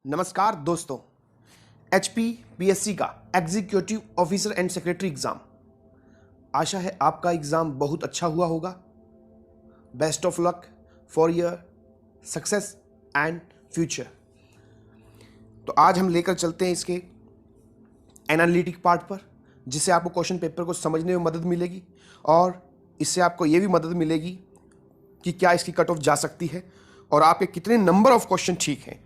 नमस्कार दोस्तों, HPPSC का executive officer and secretary exam, आशा है आपका एग्जाम बहुत अच्छा हुआ होगा। Best of luck for your success and future. तो आज हम लेकर चलते हैं इसके एनालिटिक पार्ट पर, जिससे आपको क्वेश्चन पेपर को समझने में मदद मिलेगी और इससे आपको ये भी मदद मिलेगी कि क्या इसकी कट ऑफ जा सकती है और आपके कितने नंबर ऑफ क्वेश्चन ठीक हैं।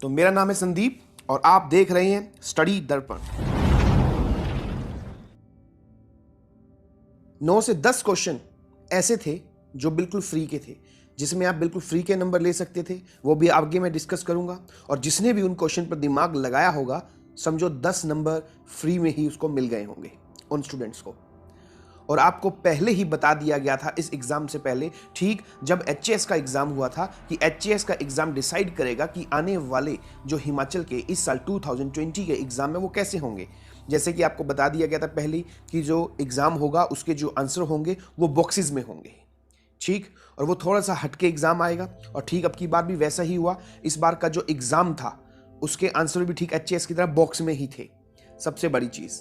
तो मेरा नाम है संदीप और आप देख रहे हैं स्टडी दर्पण। 9 से 10 क्वेश्चन ऐसे थे जो बिल्कुल फ्री के थे, जिसमें आप बिल्कुल फ्री के नंबर ले सकते थे। वो भी आगे मैं डिस्कस करूंगा और जिसने भी उन क्वेश्चन पर दिमाग लगाया होगा, समझो 10 नंबर फ्री में ही उसको मिल गए होंगे उन स्टूडेंट्स को। और आपको पहले ही बता दिया गया था इस एग्जाम से पहले, ठीक जब HAS का एग्जाम हुआ था, कि HAS का एग्जाम डिसाइड करेगा कि आने वाले जो हिमाचल के इस साल 2020 के एग्जाम में वो कैसे होंगे। जैसे कि आपको बता दिया गया था पहले कि जो एग्जाम होगा उसके जो आंसर होंगे वो बॉक्सेस में होंगे, ठीक, और वो थोड़ा सा हटके एग्जाम आएगा। और ठीक अब की बार भी वैसा ही हुआ। इस बार का जो एग्जाम था उसके आंसर भी ठीक HAS की तरह बॉक्स में ही थे, सबसे बड़ी चीज।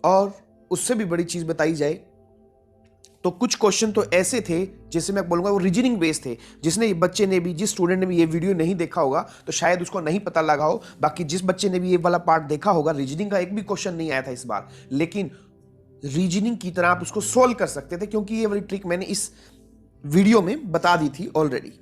और उससे भी बड़ी चीज बताई जाए तो कुछ क्वेश्चन तो ऐसे थे जिसे मैं बोलूंगा वो रीजनिंग बेस्ड थे। जिस स्टूडेंट ने भी ये वीडियो नहीं देखा होगा तो शायद उसको नहीं पता लगा हो। बाकी जिस बच्चे ने भी ये वाला पार्ट देखा होगा, रीजनिंग का एक भी क्वेश्चन नहीं आया था इस बार, लेकिन रीजनिंग की तरह आप उसको सोल्व कर सकते थे, क्योंकि ये वाली ट्रिक मैंने इस वीडियो में बता दी थी ऑलरेडी।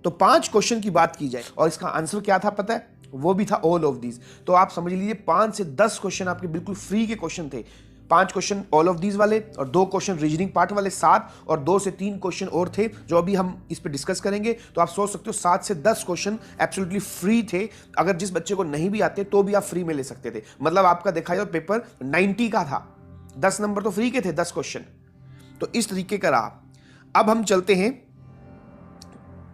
तो 5 क्वेश्चन की बात की जाए और इसका आंसर क्या था पता है, वो भी था ऑल ऑफ दीज। तो आप समझ लीजिए 5 से 10 क्वेश्चन आपके बिल्कुल फ्री के क्वेश्चन थे। 5 क्वेश्चन ऑल ऑफ दीज वाले और 2 क्वेश्चन रीजनिंग पार्ट वाले, 7 और 2 से 3 क्वेश्चन और थे जो अभी हम इस पे डिस्कस करेंगे। तो आप सोच सकते हो 7 से 10 क्वेश्चन एब्सोल्युटली फ्री थे। अगर जिस बच्चे को नहीं भी आते तो भी आप फ्री में ले सकते थे। मतलब आपका देखा जाए पेपर 90 का था, 10 नंबर तो फ्री के थे, 10 क्वेश्चन। तो इस तरीके का रहा। अब हम चलते हैं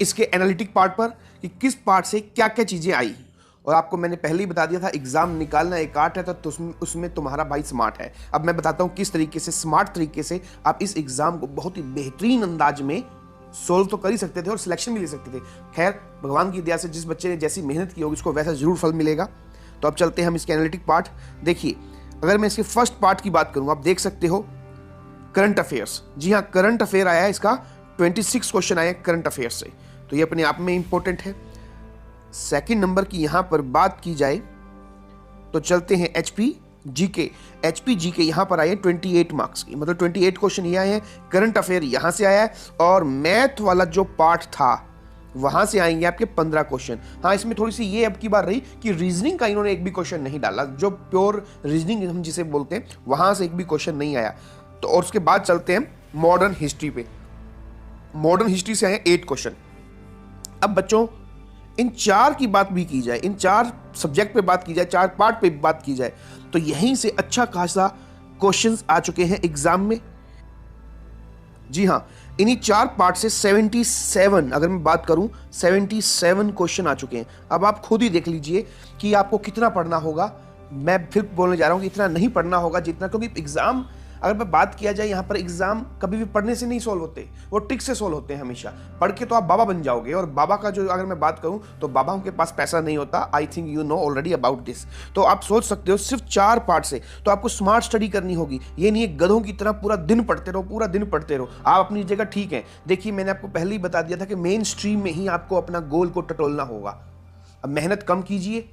इसके एनालिटिक पार्ट पर कि किस पार्ट से क्या क्या चीजें आई। और आपको मैंने पहले ही बता दिया था एग्जाम निकालना एक आर्ट है, तो उसमें तुम्हारा भाई स्मार्ट है। अब मैं बताता हूं किस तरीके से, स्मार्ट तरीके से आप इस एग्जाम को बहुत ही बेहतरीन अंदाज में सोल्व तो कर ही सकते थे और सिलेक्शन भी ले सकते थे। खैर, भगवान की दया से जिस बच्चे ने जैसी मेहनत की होगी उसको वैसा जरूर फल मिलेगा। तो अब चलते हैं हम इसके एनालिटिक पार्ट। देखिए, अगर मैं इसके फर्स्ट पार्ट की बात करूंगा, आप देख सकते हो करंट अफेयर्स। जी हाँ, करंट अफेयर आया है, इसका 26 क्वेश्चन आए करंट अफेयर से, तो ये अपने आप में इंपॉर्टेंट है। सेकंड नंबर की यहां पर बात की जाए तो चलते हैं HP GK यहां पर आए 28 मार्क्स की, मतलब 28 क्वेश्चन ये आए हैं। करंट अफेयर यहां से आया है और मैथ वाला जो पार्ट था वहां से आएंगे आपके 15 क्वेश्चन। हाँ, इसमें थोड़ी सी ये अब की बार रही कि रीजनिंग का इन्होंने एक भी क्वेश्चन नहीं डाला, जो प्योर रीजनिंग हम जिसे बोलते हैं वहां से एक भी क्वेश्चन नहीं आया। तो और उसके बाद चलते हैं मॉडर्न हिस्ट्री पे। मॉडर्न हिस्ट्री से आए 8 क्वेश्चन। अब बच्चों, इन 4 की बात भी की जाए, इन 4 सब्जेक्ट पे बात की जाए, 4 पार्ट पे बात की जाए, तो यहीं से अच्छा खासा क्वेश्चंस आ चुके हैं एग्जाम में। जी हां, इन्हीं 4 पार्ट से 77, अगर मैं बात करूं 77 क्वेश्चन आ चुके हैं। अब आप खुद ही देख लीजिए कि आपको कितना पढ़ना होगा। मैं फिर बोलने जा रहा हूं कि इतना नहीं पढ़ना होगा जितना, क्योंकि एग्जाम, अगर मैं बात किया जाए यहाँ पर, एग्जाम कभी भी पढ़ने से नहीं सोल्व होते, वो ट्रिक से सोल्व होते हैं हमेशा। पढ़ के तो आप बाबा बन जाओगे, और बाबा का जो अगर मैं बात करूँ तो बाबाओं के पास पैसा नहीं होता। I think you know already about this. तो आप सोच सकते हो सिर्फ 4 पार्ट से तो आपको स्मार्ट स्टडी करनी होगी। ये नहीं है गधों की तरह पूरा दिन पढ़ते रहो, पूरा दिन पढ़ते रहो। आप अपनी जगह ठीक है। देखिए, मैंने आपको पहले ही बता दिया था कि मेन स्ट्रीम में ही आपको अपना गोल को टटोलना होगा। अब मेहनत कम कीजिए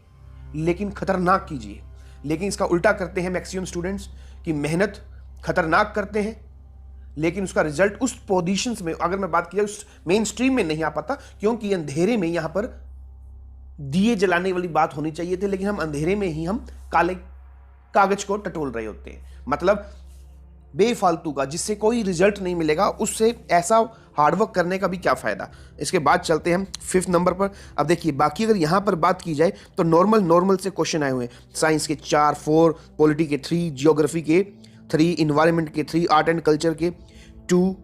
लेकिन खतरनाक कीजिए। लेकिन इसका उल्टा करते हैं मैक्सिमम स्टूडेंट्स कि मेहनत खतरनाक करते हैं लेकिन उसका रिजल्ट उस पोजीशंस में, अगर मैं बात की जाए, उस मेन स्ट्रीम में नहीं आ पाता, क्योंकि अंधेरे में यहां पर दिए जलाने वाली बात होनी चाहिए थी, लेकिन हम अंधेरे में ही हम काले कागज को टटोल रहे होते हैं। मतलब बेफालतू का, जिससे कोई रिजल्ट नहीं मिलेगा, उससे ऐसा हार्डवर्क करने का भी क्या फायदा। इसके बाद चलते हैं 5th नंबर पर। अब देखिए, बाकी अगर यहां पर बात की जाए तो नॉर्मल से क्वेश्चन आए हुए हैं। साइंस के 4, 4 पॉलिटी के 3, जियोग्राफी के 3, इन्वायरमेंट के 3, आर्ट एंड कल्चर के 2,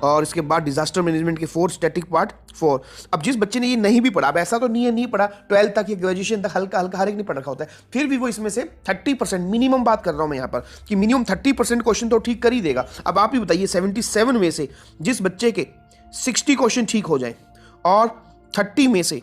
और इसके बाद डिजास्टर मैनेजमेंट के 4, स्टैटिक पार्ट 4। अब जिस बच्चे ने ये नहीं भी पढ़ा, अब ऐसा तो नहीं है नहीं पढ़ा, 12th तक या ग्रेजुएशन तक हल्का हर एक नहीं पढ़ रखा होता है, फिर भी वो इसमें से 30% मिनिमम बात कर रहा हूं मैं यहाँ पर कि मिनिमम 30% क्वेश्चन तो ठीक कर ही देगा। अब आप ही बताइए 77 में से जिस बच्चे के 60 क्वेश्चन ठीक हो जाए और 30 में से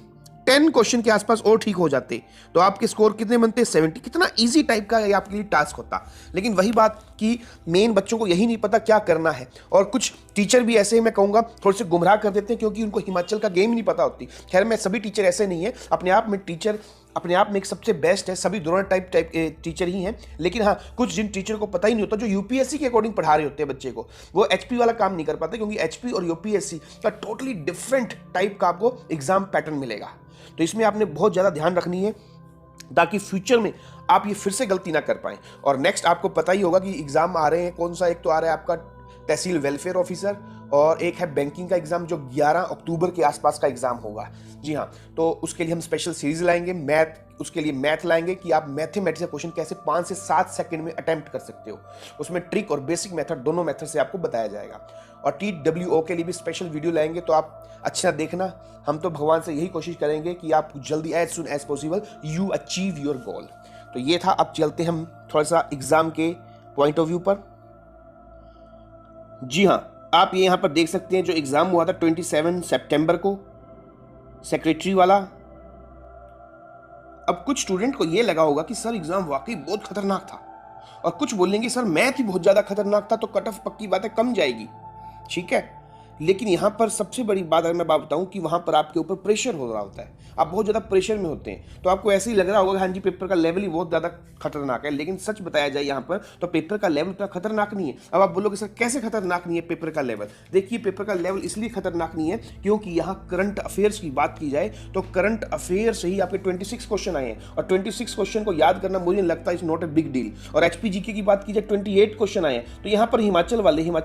10 क्वेश्चन के आसपास और ठीक हो जाते तो आपके स्कोर कितने बनते? 70। कितना इजी टाइप का ये आपके लिए टास्क होता। लेकिन वही बात कि मेन बच्चों को यही नहीं पता क्या करना है, और कुछ टीचर भी ऐसे ही मैं कहूँगा थोड़े से गुमराह कर देते हैं क्योंकि उनको हिमाचल का गेम ही नहीं पता होती। खैर मैं सभी टीचर ऐसे नहीं है, अपने आप में टीचर अपने आप में एक सबसे बेस्ट है, सभी दोनों टाइप टीचर ही हैं। लेकिन हाँ, कुछ जिन टीचर को पता ही नहीं होता, जो यूपीएससी के अकॉर्डिंग पढ़ा रहे होते हैं बच्चे को, वो एचपी वाला काम नहीं कर पाते, क्योंकि एचपी और यूपीएससी का टोटली डिफरेंट टाइप का आपको एग्जाम पैटर्न मिलेगा। तो इसमें आपने बहुत ज़्यादा ध्यान रखनी है ताकि फ्यूचर में आप ये फिर से गलती ना कर पाएं। और नेक्स्ट आपको पता ही होगा कि एग्जाम आ रहे हैं, कौन सा, एक तो आ रहा है आपका तहसील वेलफेयर ऑफिसर और एक है बैंकिंग का एग्जाम जो 11 अक्टूबर के आसपास का एग्जाम होगा। जी हाँ, तो उसके लिए हम स्पेशल सीरीज लाएंगे, उसके लिए मैथ लाएंगे कि आप मैथमेटिक्स का क्वेश्चन कैसे 5 से 7 सेकंड में अटेम्प्ट कर सकते हो। उसमें ट्रिक और बेसिक मेथड दोनों मेथड से आपको बताया जाएगा। और TWO के लिए भी स्पेशल वीडियो लाएंगे, तो आप अच्छा देखना। हम तो भगवान से यही कोशिश करेंगे कि आप जल्दी as soon as possible you achieve your goal. तो ये था। अब चलते हम थोड़ा सा एग्जाम के पॉइंट ऑफ व्यू पर। जी हाँ, आप ये यहाँ पर देख सकते हैं जो एग्जाम हुआ था 27 सितंबर को, सेक्रेटरी वाला। अब कुछ स्टूडेंट को ये लगा होगा कि सर एग्जाम वाकई बहुत खतरनाक था, और कुछ बोलेंगे सर मैथ ही बहुत ज्यादा खतरनाक था, तो कट ऑफ पक्की बात है कम जाएगी। ठीक है, लेकिन यहाँ पर सबसे बड़ी बात अगर मैं बात बताऊँ कि वहाँ पर आपके ऊपर प्रेशर हो रहा होता है, आप बहुत ज़्यादा प्रेशर में होते हैं, तो आपको ऐसे ही लग रहा होगा कि हाँ जी पेपर का लेवल ही बहुत ज़्यादा खतरनाक है। लेकिन सच बताया जाए यहाँ पर तो पेपर का लेवल इतना खतरनाक नहीं है। अब आप बोलोगे सर कैसे खतरनाक नहीं है पेपर का लेवल? देखिए, पेपर का लेवल इसलिए खतरनाक नहीं है क्योंकि यहाँ करंट अफेयर्स की बात की जाए तो करंट अफेयर से ही आपके 26 क्वेश्चन आए हैं, और 26 क्वेश्चन को याद करना मुझे लगता है is not a big deal. और HPGK की बात की जाए 28 क्वेश्चन आए हैं। तो यहाँ पर हिमाचल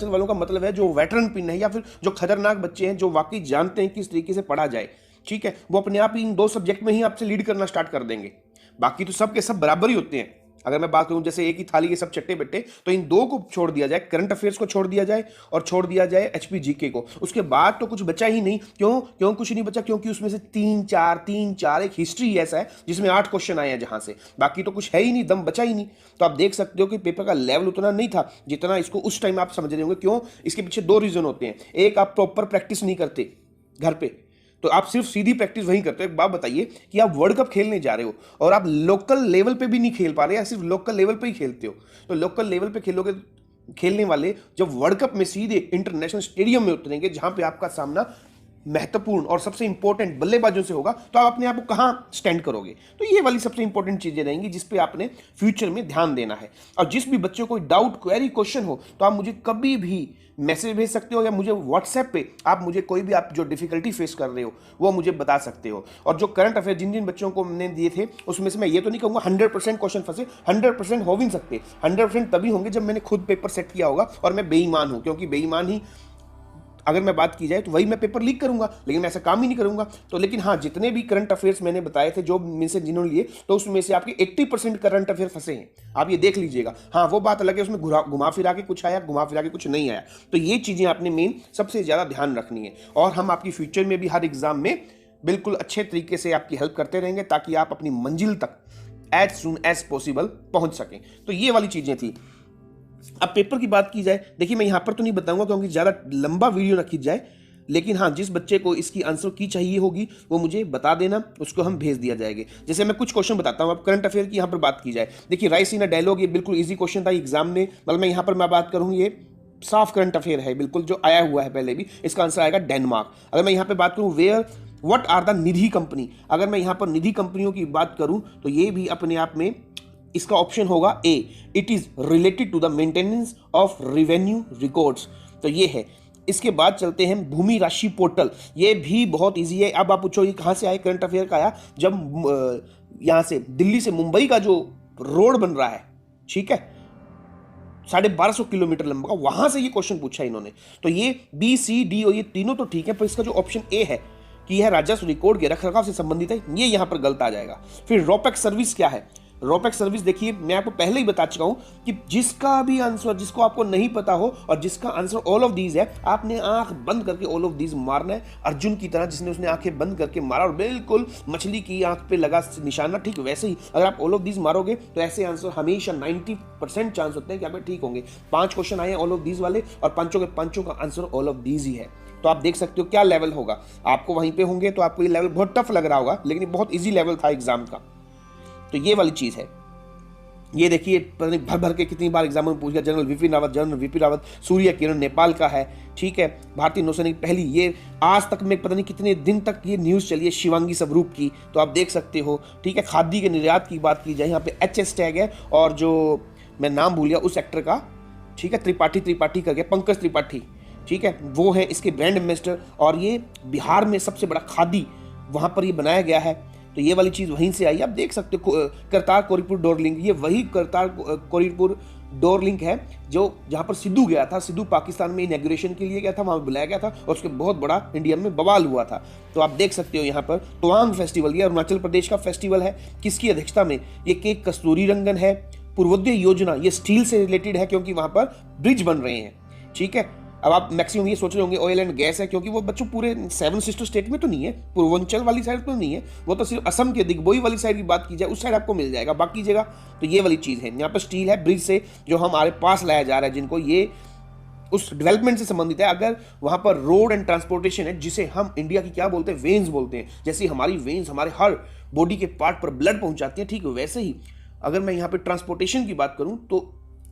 वालों का मतलब है जो वेटरन पिन है या फिर जो खतरनाक बच्चे हैं, जो वाकई जानते हैं किस तरीके से पढ़ा जाए, ठीक है, वो अपने आप ही इन 2 सब्जेक्ट में ही आपसे लीड करना स्टार्ट कर देंगे। बाकी तो सब के सब बराबर ही होते हैं। अगर मैं बात करूं जैसे एक ही थाली के सब चट्टे बट्टे, तो इन 2 को छोड़ दिया जाए, करंट अफेयर्स को छोड़ दिया जाए और छोड़ दिया जाए HPGK को, उसके बाद तो कुछ बचा ही नहीं। क्यों कुछ नहीं बचा? क्योंकि उसमें से 3-4 एक हिस्ट्री ऐसा है जिसमें 8 क्वेश्चन आए हैं, जहां से बाकी तो कुछ है ही नहीं, दम बचा ही नहीं। तो आप देख सकते हो कि पेपर का लेवल उतना नहीं था जितना इसको उस टाइम आप समझ रहे होंगे। क्यों? इसके पीछे 2 रीजन होते हैं। एक, आप प्रॉपर प्रैक्टिस नहीं करते घर पे, तो आप सिर्फ सीधी प्रैक्टिस वहीं करते हो। एक बात बताइए कि आप वर्ल्ड कप खेलने जा रहे हो और आप लोकल लेवल पे भी नहीं खेल पा रहे, या सिर्फ लोकल लेवल पे ही खेलते हो। तो लोकल लेवल पे खेलने वाले जब वर्ल्ड कप में सीधे इंटरनेशनल स्टेडियम में उतरेंगे, जहां पे आपका सामना महत्वपूर्ण और सबसे इंपॉर्टेंट बल्लेबाजों से होगा, तो आप अपने आप को कहां स्टैंड करोगे? तो ये वाली सबसे इंपॉर्टेंट चीजें रहेंगी जिस पे आपने फ्यूचर में ध्यान देना है। और जिस भी बच्चों को डाउट, क्वेरी, क्वेश्चन हो, तो आप मुझे कभी भी मैसेज भेज सकते हो, या मुझे व्हाट्सएप पे आप मुझे कोई भी आप जो डिफिकल्टी फेस कर रहे हो वो मुझे बता सकते हो। और जो करंट अफेयर जिन बच्चों को मैंने दिए थे उसमें से मैं ये तो नहीं कहूँगा 100% क्वेश्चन फंसे, 100% हो भी नहीं सकते। 100% तभी होंगे जब मैंने खुद पेपर सेट किया होगा और मैं बेईमान हूँ, क्योंकि बेईमान ही अगर मैं बात की जाए तो वही मैं पेपर लीक करूंगा, लेकिन मैं ऐसा काम ही नहीं करूंगा। तो लेकिन हाँ, जितने भी करंट अफेयर्स मैंने बताए थे जो में से जिन्होंने लिए, तो उसमें से आपके 80% करंट अफेयर फंसे हैं। आप ये देख लीजिएगा। हाँ, वो बात अलग है, उसमें घुमा फिरा के कुछ आया, घुमा फिरा के कुछ नहीं आया। तो ये चीजें आपने मेन सबसे ज्यादा ध्यान रखनी है। और हम आपकी फ्यूचर में भी हर एग्जाम में बिल्कुल अच्छे तरीके से आपकी हेल्प करते रहेंगे ताकि आप अपनी मंजिल तक एज सुन एज पॉसिबल पहुंच सकें। तो ये वाली चीजें थी। अब पेपर की बात की जाए, देखिए मैं यहां पर तो नहीं बताऊंगा क्योंकि ज्यादा लंबा वीडियो ना खींच जाए, लेकिन हाँ, जिस बच्चे को इसकी आंसर की चाहिए होगी वो मुझे बता देना, उसको हम भेज दिया जाएगा। जैसे मैं कुछ क्वेश्चन बताता हूँ। अब करंट अफेयर की यहाँ पर बात की जाए, देखिए राइस इन अ डायलॉग, ये बिल्कुल इजी क्वेश्चन था एग्जाम में। मतलब मैं यहाँ पर मैं बात करूँ, ये साफ करंट अफेयर है बिल्कुल, जो आया हुआ है पहले भी। इसका आंसर आएगा डेनमार्क। अगर मैं यहाँ पे बात करूँ where what are the Nidhi company, अगर मैं यहाँ पर निधि कंपनियों की बात करूँ तो ये भी अपने आप में इसका ऑप्शन होगा A, it is related to the maintenance of revenue records. तो ये है। इसके बाद चलते हैं भूमि राशि पोर्टल, ये भी बहुत इजी है। अब आप पूछो ये कहां से आया? करंट अफेयर का आया जब यहां से दिल्ली से मुंबई का जो रोड बन रहा है, ठीक है, 1250 किलोमीटर लंबा का, वहां से ये क्वेश्चन पूछा इन्होंने। तो ये बी सी डी और ये तीनों तो ठीक है, पर इसका जो ऑप्शन ए है कि यह राजस्व रिकॉर्ड के रखरखाव से संबंधित है, ये यहां पर गलत आ जाएगा। फिर रोपेक्स सर्विस क्या है? रोपेक्स सर्विस देखिए, मैं आपको पहले ही बता चुका हूं कि जिसका भी आंसर, जिसको आपको नहीं पता हो और जिसका आंसर ऑल ऑफ दीज है, आपने आंख बंद करके ऑल ऑफ दीज मारना है, अर्जुन की तरह जिसने उसने आंखें बंद करके मारा और बिल्कुल मछली की आंख पे लगा निशाना। ठीक वैसे ही अगर आप ऑल ऑफ दीज मारोगे तो ऐसे आंसर हमेशा 90% चांस होते हैं कि आप ठीक होंगे। 5 क्वेश्चन आए ऑल ऑफ दीज वाले और पांचों के पांचों का आंसर ऑल ऑफ दीज ही है। तो आप देख सकते हो क्या लेवल होगा। आपको वहीं पे होंगे तो आपको ये लेवल बहुत टफ लग रहा होगा, लेकिन ये बहुत ईजी लेवल था एग्जाम का। तो ये वाली चीज़ है। ये देखिए पता नहीं भर भर के कितनी बार एग्जाम में पूछ गया। जनरल वीपी रावत सूर्य किरण नेपाल का है, ठीक है। भारतीय नौसेना की पहली, ये आज तक में पता नहीं कितने दिन तक ये न्यूज़ चली है शिवांगी स्वरूप की, तो आप देख सकते हो, ठीक है। खादी के निर्यात की बात की जाए, यहाँ पे HS टैग है, और जो मैं नाम भूल गया उस एक्टर का, ठीक है, त्रिपाठी करके, पंकज त्रिपाठी, ठीक है, वो है इसके ब्रांड एम्बेसडर। और ये बिहार में सबसे बड़ा खादी वहाँ पर ये बनाया गया है, तो ये वाली चीज़ वहीं से आई। आप देख सकते हो करतार कोरिडोर डोर लिंक, ये वही करतार कोरिडोर डोर लिंक है जो जहाँ पर सिद्धू गया था। सिद्धू पाकिस्तान में इनॉग्रेशन के लिए गया था, वहाँ बुलाया गया था और उसके बहुत बड़ा इंडिया में बवाल हुआ था। तो आप देख सकते हो यहाँ पर तवांग फेस्टिवल, ये अरुणाचल प्रदेश का फेस्टिवल है। किसकी अध्यक्षता में? ये के कस्तूरी रंगन है। पूर्वोदय योजना, ये स्टील से रिलेटेड है क्योंकि वहाँ पर ब्रिज बन रहे हैं, ठीक है। अब आप मैक्सिमम ये सोच रहे होंगे ऑयल एंड गैस है, क्योंकि वो बच्चों पूरे 7 सिस्टर स्टेट में तो नहीं है, पूर्वांचल वाली साइड तो नहीं है, वो तो सिर्फ असम के दिग्बोई वाली साइड की बात की जाए उस साइड आपको मिल जाएगा, बाकी जगह तो ये वाली चीज़ है। यहाँ पर स्टील है, ब्रिज से जो हमारे पास लाया जा रहा है, जिनको ये उस डेवलपमेंट से संबंधित है। अगर वहाँ पर रोड एंड ट्रांसपोर्टेशन है, जिसे हम इंडिया की क्या बोलते हैं, वेन्स बोलते हैं, जैसे हमारी वेन्स हमारे हर बॉडी के पार्ट पर ब्लड पहुँचाती है, ठीक वैसे ही अगर मैं यहाँ पर ट्रांसपोर्टेशन की बात करूँ तो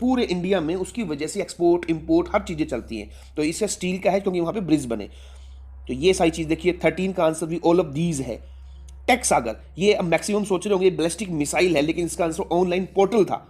पूरे इंडिया में उसकी वजह से एक्सपोर्ट इंपोर्ट हर चीज़ें चलती हैं। तो इससे स्टील का है क्योंकि वहाँ पे ब्रिज बने। तो ये सारी चीज़ देखिए। 13 का आंसर भी ऑल ऑफ दीज है। टेक सागर, ये अब मैक्सिमम सोच रहे होंगे बैलिस्टिक मिसाइल है, लेकिन इसका आंसर ऑनलाइन पोर्टल था।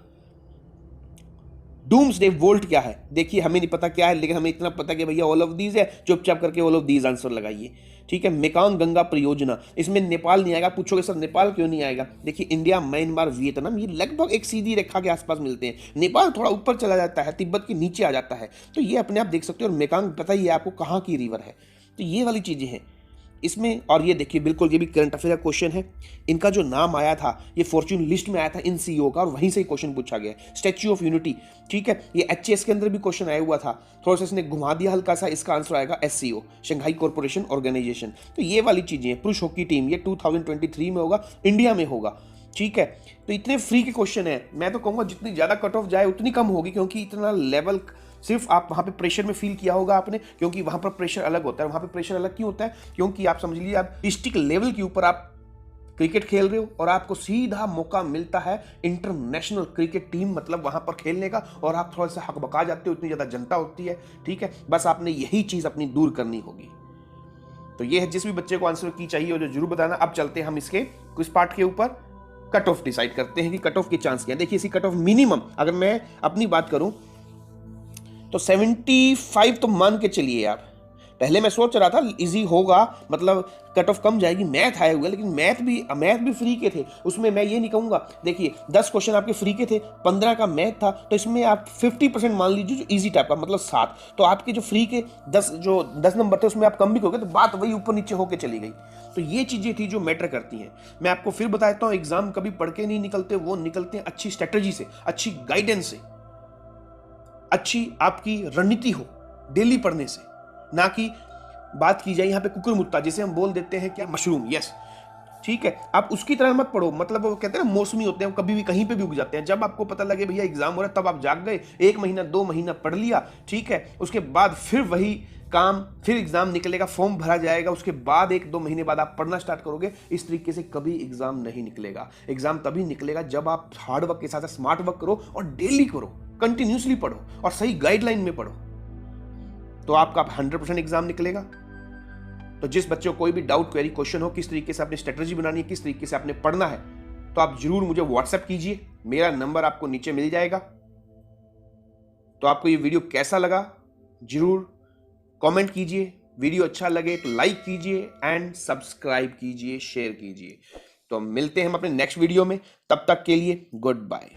डूम्सडे वोल्ट क्या है? देखिए हमें नहीं पता क्या है, लेकिन हमें इतना पता कि भैया ऑल ऑफ दीज है, चुपचाप करके ऑल ऑफ दीज आंसर लगाइए, ठीक है। मेकांग गंगा परियोजना, इसमें नेपाल नहीं आएगा। पूछोगे सर नेपाल क्यों नहीं आएगा? देखिए इंडिया, म्यांमार, वियतनाम ये लगभग एक सीधी रेखा के आसपास मिलते हैं। नेपाल थोड़ा ऊपर चला जाता है, तिब्बत के नीचे आ जाता है, तो ये अपने आप देख सकते हो। और मेकांग पता ही है आपको कहाँ की रिवर है, तो ये वाली चीज़ें हैं इसमें। और ये देखिए बिल्कुल ये भी करंट अफेयर का क्वेश्चन है। इनका जो नाम आया था ये फॉर्च्यून लिस्ट में आया था इन CEO का, और वहीं से ही क्वेश्चन पूछा गया। स्टैच्यू ऑफ यूनिटी, ठीक है, ये HS के अंदर भी क्वेश्चन आया हुआ था, थोड़ा सा इसने घुमा दिया हल्का सा। इसका आंसर आएगा SCO, शंघाई कॉर्पोरेशन ऑर्गेनाइजेशन। तो ये वाली चीजें, पुरुष हॉकी टीम, ये 2023 में होगा, इंडिया में होगा, ठीक है। तो इतने फ्री के क्वेश्चन है, मैं तो कहूँगा जितनी ज्यादा कट ऑफ जाए उतनी कम होगी, क्योंकि इतना लेवल सिर्फ आप वहाँ पे प्रेशर में फील किया होगा आपने, क्योंकि वहाँ पर प्रेशर अलग होता है। वहाँ पे प्रेशर अलग क्यों होता है? क्योंकि आप समझ लीजिए आप डिस्ट्रिक्ट लेवल के ऊपर आप क्रिकेट खेल रहे हो और आपको सीधा मौका मिलता है इंटरनेशनल क्रिकेट टीम मतलब वहाँ पर खेलने का, और आप थोड़ा सा हकबका जाते हो, इतनी ज़्यादा जनता होती है, ठीक है। बस आपने यही चीज़ अपनी दूर करनी होगी। तो ये है, जिस भी बच्चे को आंसर की चाहिए जो जरूर बताना। अब चलते हैं हम इसके कुछ पार्ट के ऊपर, कट ऑफ डिसाइड करते हैं कि कट ऑफ के चांस क्या है। देखिए इसी कट ऑफ मिनिमम अगर मैं अपनी बात करूं तो 75 तो मान के चलिए आप। पहले मैं सोच रहा था इजी होगा, मतलब कट ऑफ कम जाएगी, मैथ आए हुए, लेकिन मैथ भी फ्री के थे। उसमें मैं ये नहीं कहूँगा, देखिए 10 क्वेश्चन आपके फ्री के थे, 15 का मैथ था, तो इसमें आप 50% मान लीजिए जो इजी टाइप का, मतलब 7। तो आपके जो फ्री के 10 नंबर थे उसमें आप कम भी करोगे तो बात वही ऊपर नीचे होकर चली गई। तो ये चीज़ें थी जो मैटर करती हैं। मैं आपको फिर बताता हूँ, एग्जाम कभी पढ़ के नहीं निकलते, वो निकलते हैं अच्छी स्ट्रेटजी से, अच्छी गाइडेंस से, अच्छी आपकी रणनीति हो डेली पढ़ने से। ना कि बात की जाए यहाँ पे कुकुर मुत्ता, जिसे हम बोल देते हैं क्या, मशरूम, यस, ठीक है। आप उसकी तरह मत पढ़ो, मतलब वो कहते हैं ना मौसमी होते हैं, कभी भी कहीं पे भी उग जाते हैं। जब आपको पता लगे भैया एग्जाम हो रहा है तब आप जाग गए, 1 महीना 2 महीना पढ़ लिया, ठीक है। उसके बाद फिर वही काम, फिर एग्जाम निकलेगा, फॉर्म भरा जाएगा, उसके बाद 1-2 महीने बाद आप पढ़ना स्टार्ट करोगे। इस तरीके से कभी एग्जाम नहीं निकलेगा। एग्जाम तभी निकलेगा जब आप हार्ड वर्क के साथ स्मार्ट वर्क करो और डेली करो, कंटिन्यूसली पढ़ो और सही गाइडलाइन में पढ़ो, तो आपका 100% एग्जाम निकलेगा। तो जिस बच्चे को कोई भी डाउट, क्वेरी, क्वेश्चन हो, किस तरीके से अपनी स्ट्रेटजी बनानी है, किस तरीके से आपने पढ़ना है, तो आप जरूर मुझे व्हाट्सएप कीजिए, मेरा नंबर आपको नीचे मिल जाएगा। तो आपको ये वीडियो कैसा लगा जरूर कमेंट कीजिए, वीडियो अच्छा लगे तो लाइक कीजिए एंड सब्सक्राइब कीजिए, शेयर कीजिए। तो मिलते हैं हम अपने नेक्स्ट वीडियो में, तब तक के लिए गुड बाय।